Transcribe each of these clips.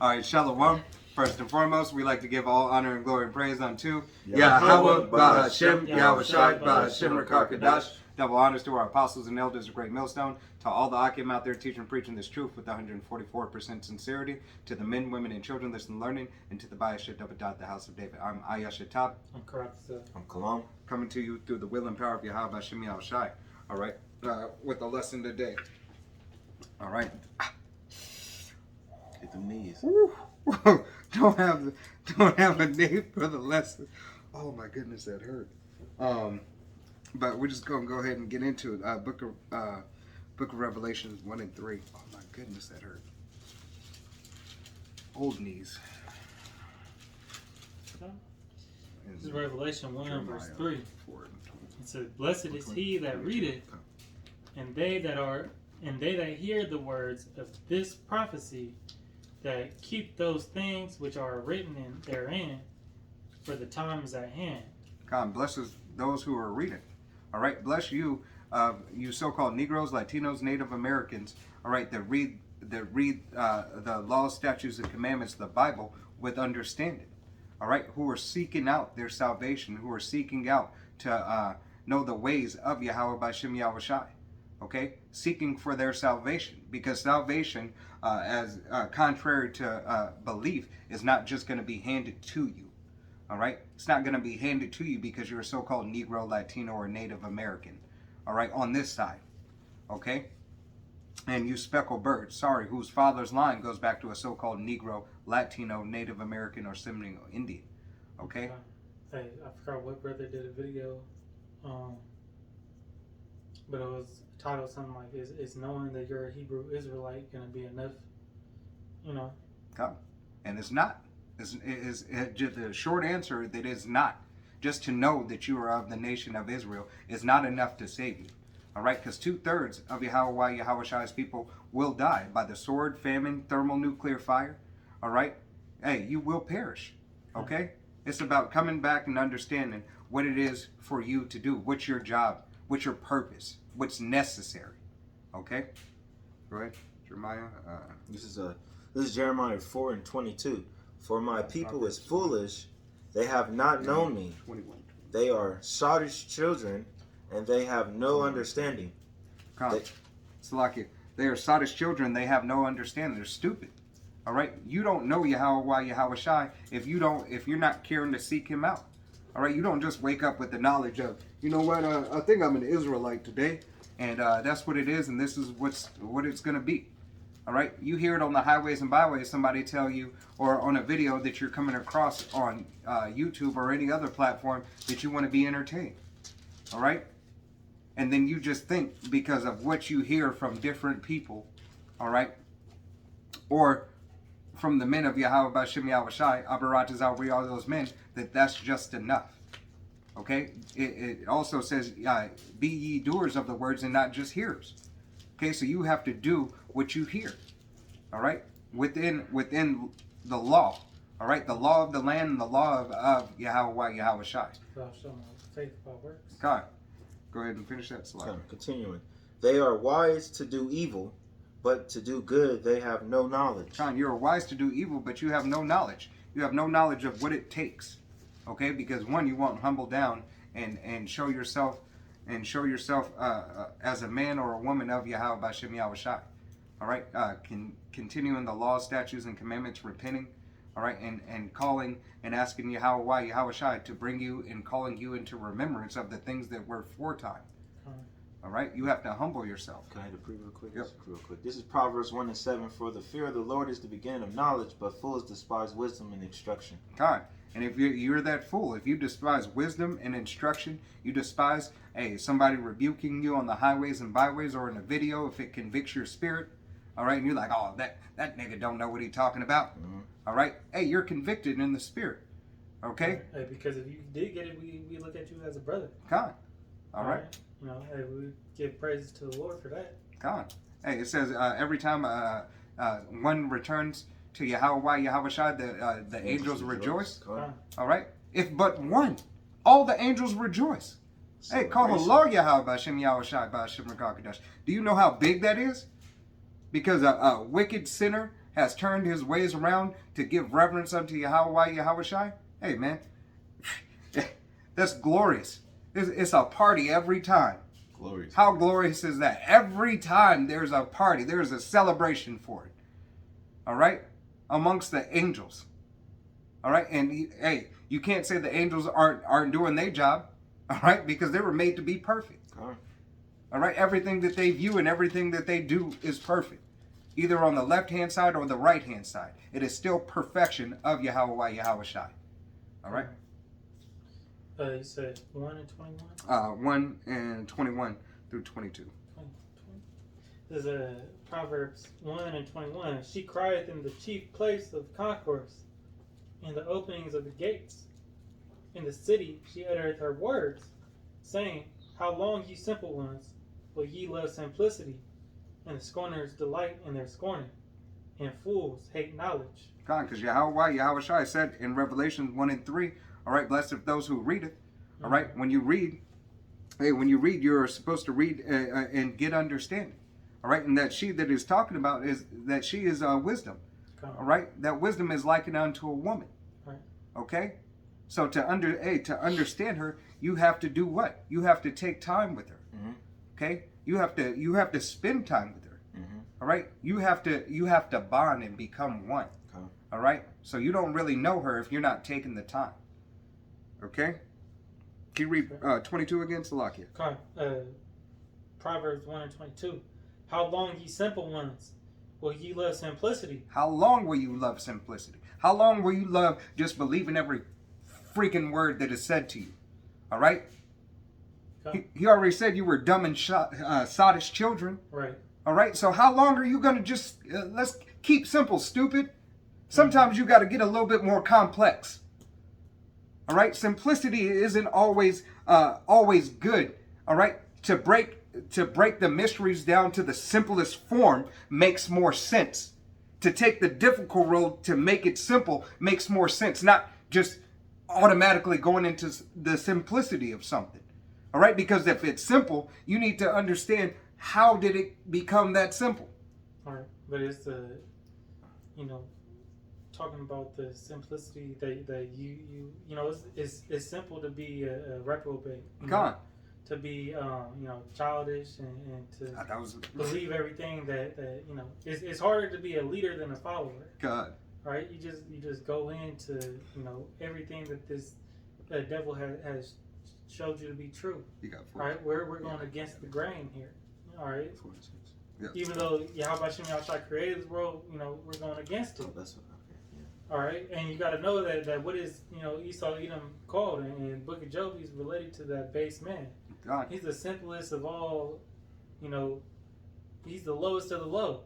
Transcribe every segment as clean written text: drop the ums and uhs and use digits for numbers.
All right, Shalom. First and foremost, we like to give all honor and glory and praise unto Yahweh, Bahashem, Yahweh Shai, Bahashem, Rakakadash. Double honors to our apostles and elders of Great Millstone, to all the Akim out there teaching and preaching this truth with 144% sincerity, to the men, women, and children listening and learning, and to the Bayashet Dabadat, the house of David. I'm Ayashetab. I'm Karatza. I'm Kalam. Coming to you through the will and power of Yahweh Bahashem Yahweh Shai. All right, with the lesson today. All right. Hit them knees. don't have a name for the lesson. Oh my goodness, that hurt. But we're just gonna go ahead and get into it. Book of Revelations 1 and 3. Oh my goodness, that hurt. Old knees. This is Revelation 1 and verse 3. 4 and 20. It says, "Blessed is he that readeth, and they that hear the words of this prophecy, that keep those things which are written therein, for the time is at hand." God blesses those who are reading. All right, bless you, you so-called Negroes, Latinos, Native Americans. All right, that read the laws, statutes, and commandments of the Bible with understanding. All right, who are seeking out their salvation, who are seeking out to know the ways of Yahweh Bahashem Yahweh Shai. Okay, seeking for their salvation, because salvation, as contrary to belief, is not just going to be handed to you. All right, it's not going to be handed to you because you're a so-called Negro, Latino, or Native American. All right, on this side, okay, and you speckled bird, sorry, whose father's line goes back to a so-called Negro, Latino, Native American, or Seminole Indian. Okay. Hey, I forgot what brother did a video, but it was titled something like, "Is knowing that you're a Hebrew Israelite going to be enough?" You know. Come, and it's not. Just the short answer that is not. Just to know that you are of the nation of Israel is not enough to save you. All right, because 2/3 of Yahweh Shai's people will die by the sword, famine, thermonuclear fire. All right, hey, you will perish. Okay, it's about coming back and understanding what it is for you to do. What's your job? What's your purpose? What's necessary? Okay, go ahead, Jeremiah. This is Jeremiah 4 and 22. "For my people is foolish; they have not known me. 21. They are sottish children, and they have no understanding." Salakia, they are sottish children. They have no understanding. They're stupid. All right, you don't know Yahweh Shai if you're not caring to seek Him out. All right, you don't just wake up with the knowledge of, you know what, I think I'm an Israelite today, and that's what it is, and this is what it's gonna be. All right, you hear it on the highways and byways, somebody tell you, or on a video that you're coming across on YouTube or any other platform that you want to be entertained. All right, and then you just think because of what you hear from different people, all right, or from the men of Yahweh Bahashem Yahweh Shai, Abarat all those men, that's just enough. Okay, it also says, be ye doers of the words and not just hearers. Okay, so you have to do what you hear. All right, within the law. All right, the law of the land and the law of Yahweh Shai. Thou shalt not faith by works. God, go ahead and finish that slide. Okay, continuing. "They are wise to do evil, but to do good they have no knowledge." John, you're wise to do evil, but you have no knowledge. You have no knowledge of what it takes. Okay, because one, you won't humble down and show yourself as a man or a woman of Yahweh Bahashem Yahweh Shai. All right, continuing the laws, statutes, and commandments, repenting. All right, and calling and asking Yahweh Shai to bring you and calling you into remembrance of the things that were foretime. All right, you have to humble yourself. Can I hit a preview real quick? Yep. Real quick. This is Proverbs 1 and 7. "For the fear of the Lord is the beginning of knowledge, but fools despise wisdom and instruction." God. And if you're that fool, if you despise wisdom and instruction, you despise somebody rebuking you on the highways and byways or in a video if it convicts your spirit, all right, and you're like, oh, that nigga don't know what he's talking about, all right, hey, you're convicted in the spirit, okay? Hey, because if you did get it, we look at you as a brother. God, all right. You know, hey, we give praises to the Lord for that. God, hey, it says every time one returns to Yahweh Shai, the angels rejoice. All right, if but one, all the angels rejoice. Hey, call hello Yahweh Bahashem Yahweh Shai Bahashem Rakakadash. Do you know how big that is? Because a wicked sinner has turned his ways around to give reverence unto Yahweh Yahushai, hey man, that's glorious. It's a party every time. Glorious. How glorious is that? Every time there's a party, there's a celebration for it. All right? Amongst the angels. All right? And hey, you can't say the angels aren't doing their job. All right? Because they were made to be perfect. All right? Everything that they view and everything that they do is perfect. Either on the left-hand side or the right-hand side. It is still perfection of Yahweh Yahushai. All right? You said 1 and 21? 1 and 21 through 22. This is Proverbs 1 and 21. She crieth in the chief place of concourse, in the openings of the gates. In the city she uttereth her words, saying, How long, ye simple ones, will ye love simplicity? And the scorners delight in their scorning, and fools hate knowledge. God, because Yahushai said in Revelation 1 and 3, all right, blessed are those who read it. All right, when you read, you're supposed to read and get understanding. All right, and that she that is talking about is that she is wisdom. All right, that wisdom is likened unto a woman. Right. Okay, so to understand her, you have to do what? You have to take time with her. Mm-hmm. Okay, you have to spend time with her. Mm-hmm. All right, you have to bond and become one. Okay. All right, so you don't really know her if you're not taking the time. Okay? Can you read 22 again, Salakia? Proverbs 1 and 22. How long, ye simple ones, will ye love simplicity? How long will you love simplicity? How long will you love just believing every freaking word that is said to you? All right? He already said you were dumb and sottish children. Right. All right? So how long are you going to just, let's keep simple, stupid. Sometimes you got to get a little bit more complex. All right, simplicity isn't always good. All right, to break the mysteries down to the simplest form makes more sense. To take the difficult road to make it simple makes more sense. Not just automatically going into the simplicity of something. All right, because if it's simple, you need to understand how did it become that simple. All right, but it's talking about the simplicity that you know it's simple to be a reprobate. God. To be childish and to believe everything that it's harder to be a leader than a follower. God. Right? You just go into everything that this devil has showed you to be true. You got 4. Right? We're going against the grain here. All right. 4 and 6. Yeah. Even though Yahweh Shem Yahushua created this world, we're going against it. Oh, that's what. All right, and you got to know that what is Esau Edom called in the Book of Job, he's related to that base man. God. He's the simplest of all. He's the lowest of the low.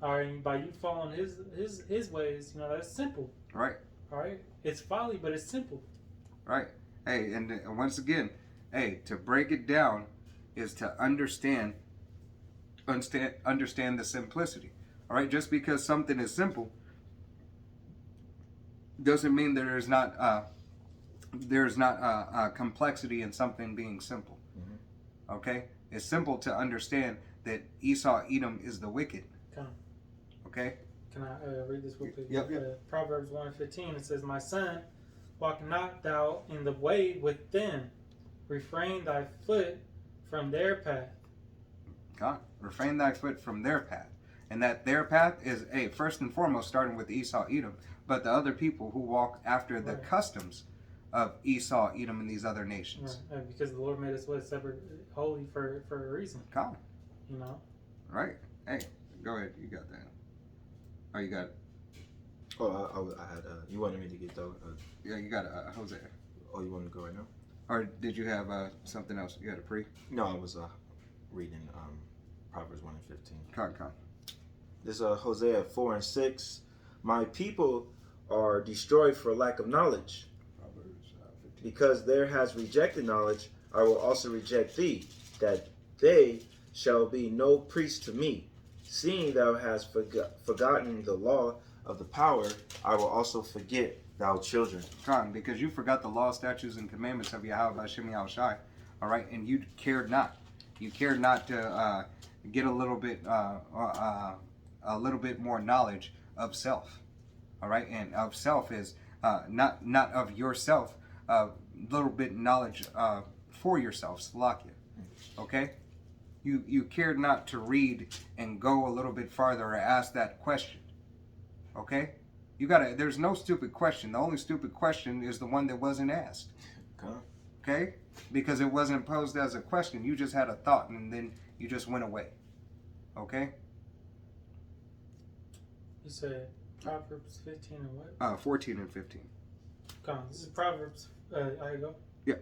All right, and by you following his ways, that's simple. Right. All right, it's folly, but it's simple. Right. Hey, and once again, to break it down is to understand the simplicity. All right, just because something is simple doesn't mean there's not complexity in something being simple. Mm-hmm. Okay, it's simple to understand that Esau Edom is the wicked. Okay. Can I read this real quick? Yep. Proverbs 1:15. It says, "My son, walk not thou in the way with them; refrain thy foot from their path." God, refrain thy foot from their path, and that their path is first and foremost starting with Esau Edom. But the other people who walk after the customs of Esau, Edom, and these other nations. Right. Because the Lord made us separate, holy for a reason. Come. Right. Hey, go ahead. You got that. Oh, you got it. Oh, I had. You wanted me to get those? Yeah, you got Hosea. Oh, you want me to go right now? Or did you have something else? You got a pre? No, I was reading Proverbs 1 and 15. Come. This Hosea 4 and 6. My people are destroyed for lack of knowledge. Proverbs 15. Because there has rejected knowledge, I will also reject thee, that they shall be no priest to me. Seeing thou hast forgotten the law of the power, I will also forget thou children. Come, because you forgot the law, statutes, and commandments of Yahweh Shem Yahushai. All right, and you cared not. You cared not to get a little bit more knowledge of self. All right, and of self is not of yourself. A little bit knowledge for yourself, Salakia. Okay, you cared not to read and go a little bit farther or ask that question. Okay, there's no stupid question. The only stupid question is the one that wasn't asked. Okay, because it wasn't posed as a question. You just had a thought and then you just went away. Okay. You said Proverbs 15 and what? 14 and 15. Come on, this is Proverbs. I go. Yeah.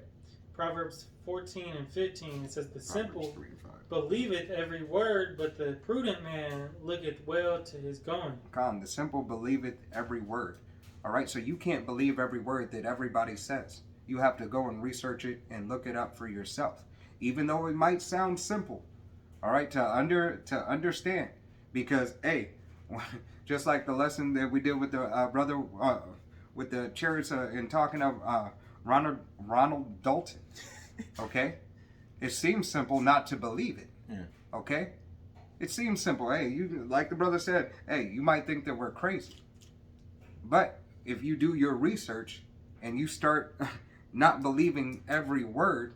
Proverbs 14 and 15. It says, "The simple Proverbs 3 and 5. believeth every word, but the prudent man looketh well to his going." Come, the simple believeth every word. All right, so you can't believe every word that everybody says. You have to go and research it and look it up for yourself, even though it might sound simple. All right, to understand, because hey, just like the lesson that we did with the brother with the chariots in talking of Ronald Dalton. Okay, it seems simple not to believe it. Yeah. Okay, it seems simple. Hey, you like the brother said. Hey, you might think that we're crazy, but if you do your research and you start not believing every word,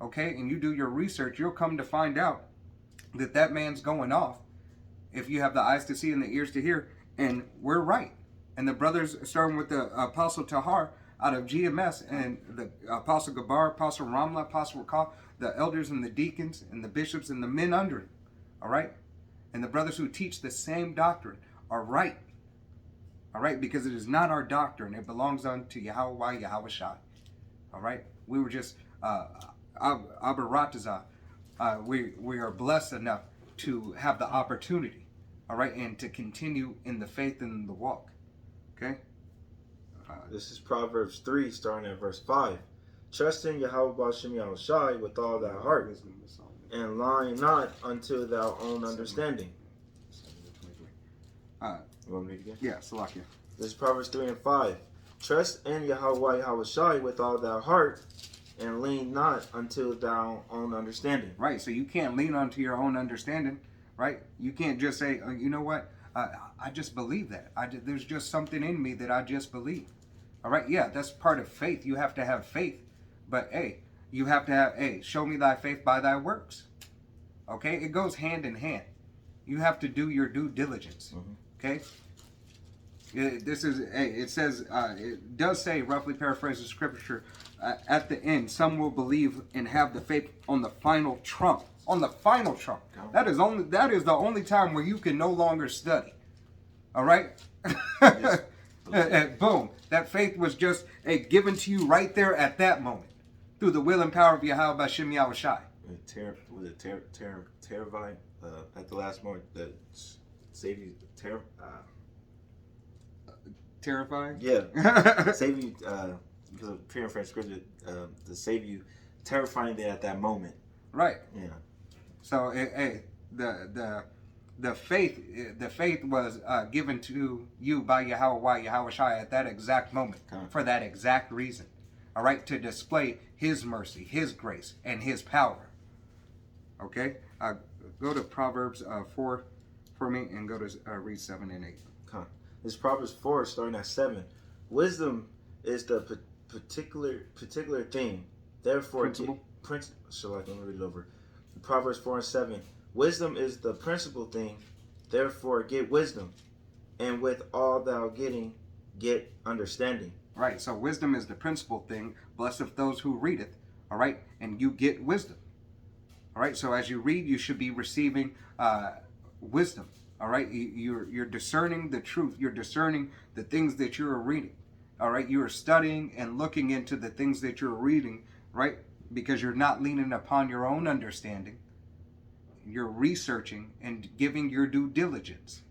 okay, and you do your research, you'll come to find out that man's going off. If you have the eyes to see and the ears to hear, and we're right. And the brothers, starting with the Apostle Tahar out of GMS, and the Apostle Gabar, Apostle Ramla, Apostle Rakal, the elders and the deacons and the bishops and the men under him, all right? And the brothers who teach the same doctrine are right, all right? Because it is not our doctrine. It belongs unto Yahweh, Yahweh Shai, all right? We were just, Abaratazah, we are blessed enough to have the opportunity, all right, and to continue in the faith and the walk, okay? This is Proverbs 3, starting at verse 5. Trust in Yahweh B'Shem Yahushai with all thy heart, and lie not unto thy own understanding. You want me to get? Yeah, Salakia. This is Proverbs 3 and 5. Trust in Yahweh Yahushai with all thy heart, and lean not unto thy own understanding. Right, so you can't lean onto your own understanding, right? You can't just say, you know what, I just believe that. There's just something in me that I just believe. All right, yeah, that's part of faith. You have to have faith. But, hey, you have to have, hey, show me thy faith by thy works. Okay, it goes hand in hand. You have to do your due diligence. Okay? This is, hey, it says, it does say, roughly paraphrasing scripture, at the end, some will believe and have the faith on the final trump. On the final trump. That is the only time where you can no longer study. All right? Boom. That faith was just given to you right there at that moment. Through the will and power of Yahweh B'Shem Yahushai. Teravine, at the last moment, that save you, Terrifying? Yeah. Save you, because of paraphrase scripture, to save you, terrifying there at that moment. Right. Yeah. So, the faith was given to you by Yahweh Yahushai at that exact moment for that exact reason. All right, to display His mercy, His grace, and His power. Okay, go to Proverbs 4 for me, and go to read 7 and 8. This is Proverbs 4, starting at 7. Wisdom is the particular thing. Therefore, Principle. Let me read it over. Proverbs 4 and 7. Wisdom is the principal thing. Therefore, get wisdom, and with all thou getting, get understanding. Right. So wisdom is the principal thing. Blessed those who readeth. All right, and you get wisdom. All right. So as you read, you should be receiving wisdom. All right. You're discerning the truth. You're discerning the things that you're reading. All right. You are studying and looking into the things that you're reading. Right. Because you're not leaning upon your own understanding. You're researching and giving your due diligence.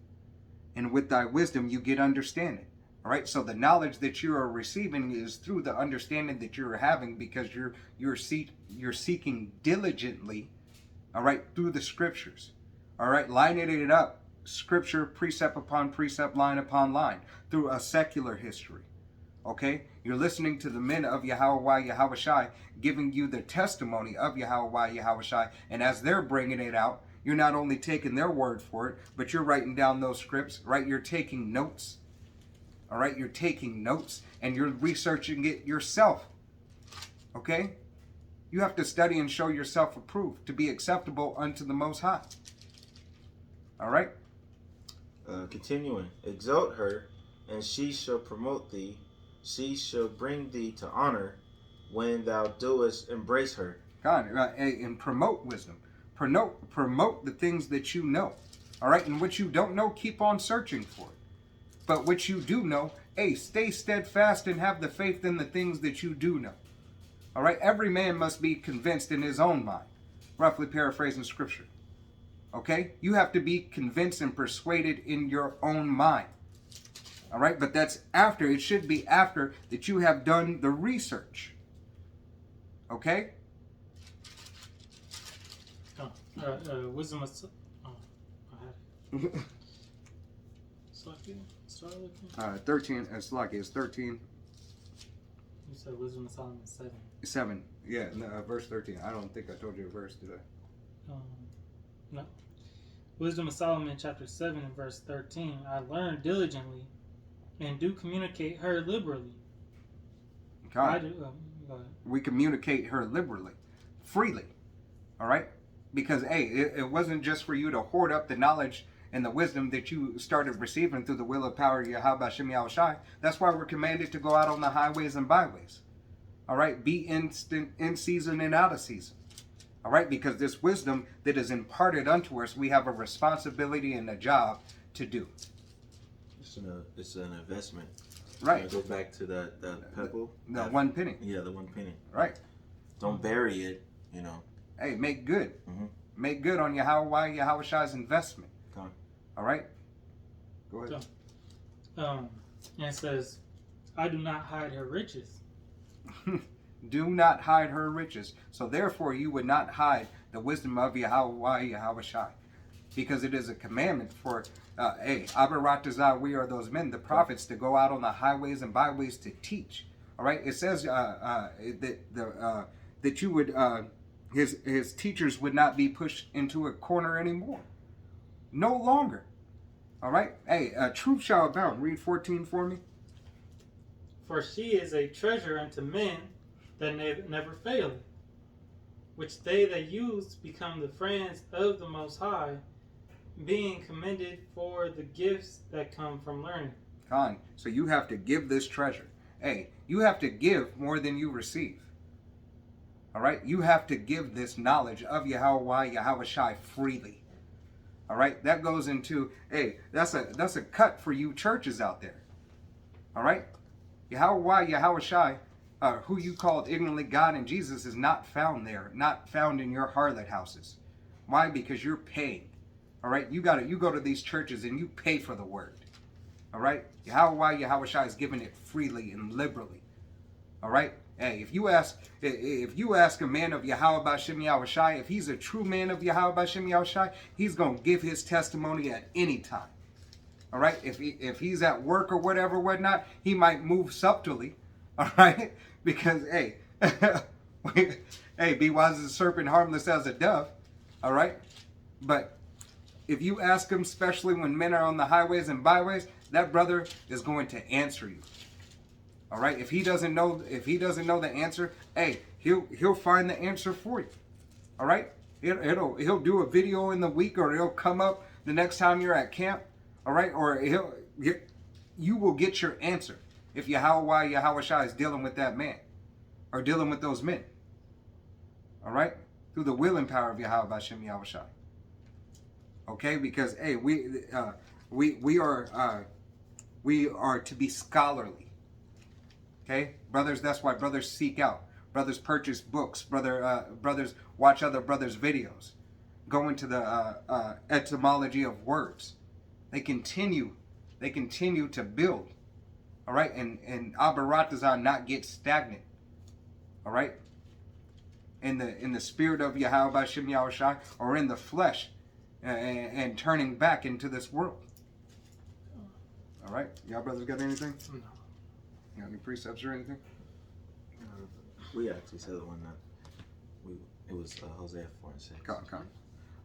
And with thy wisdom, you get understanding. All right. So the knowledge that you are receiving is through the understanding that you're having, because you're seeking diligently. All right. Through the scriptures. All right. Lining it up. Scripture, precept upon precept, line upon line, through a secular history. Okay? You're listening to the men of Yahweh Yahushai giving you the testimony of Yahweh Yahushai, and as they're bringing it out, You're not only taking their word for it, but you're writing down those scripts, right? You're taking notes. All right? You're taking notes and you're researching it yourself. Okay? You have to study and show yourself approved to be acceptable unto the Most High. All right? Continuing, exalt her, and she shall promote thee. She shall bring thee to honor when thou doest embrace her. God, and promote wisdom. Promote the things that you know. All right? And what you don't know, keep on searching for it. But what you do know, hey, stay steadfast and have the faith in the things that you do know. All right? Every man must be convinced in his own mind. Roughly paraphrasing scripture. Okay? You have to be convinced and persuaded in your own mind. All right? But that's after. It should be after that you have done the research. Okay? Wisdom of... I had it. Start looking. 13, it's like it's 13. You said Wisdom of Solomon 7. 7. Yeah, no, verse 13. I don't think I told you a verse, did I? No. Wisdom of Solomon chapter 7 and verse 13. I learned diligently and do communicate her liberally. I do. Go ahead. We communicate her liberally, freely. All right? Because, hey, it wasn't just for you to hoard up the knowledge and the wisdom that you started receiving through the will of power of Yahweh Shem Yahushai. That's why we're commanded to go out on the highways and byways. All right? Be instant in season and out of season. All right? Because this wisdom that is imparted unto us, we have a responsibility and a job to do. It's an investment. Right. Go back to that pebble. The 1 penny. Yeah, the 1 penny. Right. Don't bury it, you know. Hey, make good. Mm-hmm. Make good on Yahushai's investment. Come on. All right? Go ahead. And it says, I do not hide her riches. Do not hide her riches. So therefore you would not hide the wisdom of Yahushai. Because it is a commandment for, Abaratazah, we are those men, the prophets, to go out on the highways and byways to teach. All right? It says that you would, his teachers would not be pushed into a corner anymore. No longer. All right? Hey, truth shall abound. Read 14 for me. For she is a treasure unto men that never fail, which they that use become the friends of the Most High, being commended for the gifts that come from learning. So you have to give this treasure. Hey, you have to give more than you receive. All right? You have to give this knowledge of Yahushai freely. All right? That goes into, hey, that's a cut for you churches out there. All right? Yahushai, who you called ignorantly God and Jesus, is not found there, not found in your harlot houses. Why? Because you're paying. All right? You go to these churches and you pay for the word. All right? Yahushai is giving it freely and liberally. All right? Hey, if you ask a man of Yahweh Shem Yahushai, if he's a true man of Yahweh Shem Yahushai, he's going to give his testimony at any time. All right? If he's at work or whatnot, he might move subtly. All right? Because, hey, be wise as a serpent, harmless as a dove. All right? But if you ask him, especially when men are on the highways and byways, that brother is going to answer you. All right? If he doesn't know the answer, hey, he'll find the answer for you. All right? He'll do a video in the week, or he'll come up the next time you're at camp. All right? Or you will get your answer if Yahushai is dealing with that man or dealing with those men. All right? Through the will and power of Yahweh Shem Yahushai. Okay? Because, hey, we are to be scholarly. Okay? Brothers, that's why brothers seek out. Brothers purchase books. Brothers watch other brothers' videos. Go into the etymology of words. They continue to build. All right? And Abaratazah not get stagnant. All right? In the spirit of Yahweh Shem Yahushai, or in the flesh, and turning back into this world. All right? Y'all brothers got anything? No. You got any precepts or anything? We actually said the one that it was Hosea 4 and 6. Come.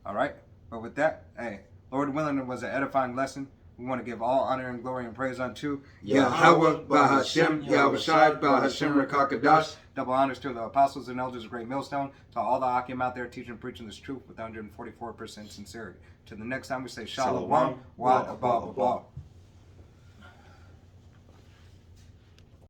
All right. But with that, hey, Lord willing, it was an edifying lesson. We want to give all honor and glory and praise unto Yahweh, Bahashem, Yahushai, Bahashem, Rakakadash. Double honors to the apostles and elders of Great Millstone, to all the Akim out there teaching and preaching this truth with 144% sincerity. To the next time we say Shalom, Wad, Abba, Abba.